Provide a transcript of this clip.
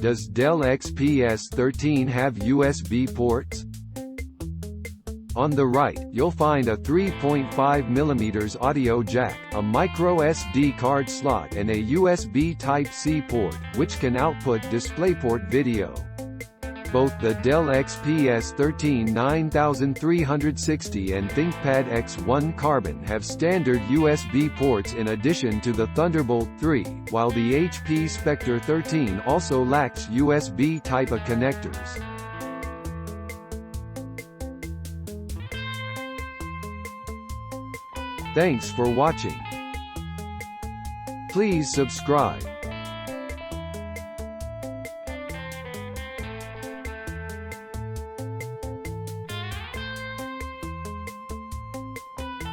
Does Dell XPS 13 have USB ports? On the right, you'll find a 3.5mm audio jack, a microSD card slot and a USB Type-C port, which can output DisplayPort video. Both the Dell XPS 13 9360 and ThinkPad X1 Carbon have standard USB ports in addition to the Thunderbolt 3, while the HP Spectre 13 also lacks USB Type-A connectors. Thanks for watching. Please subscribe.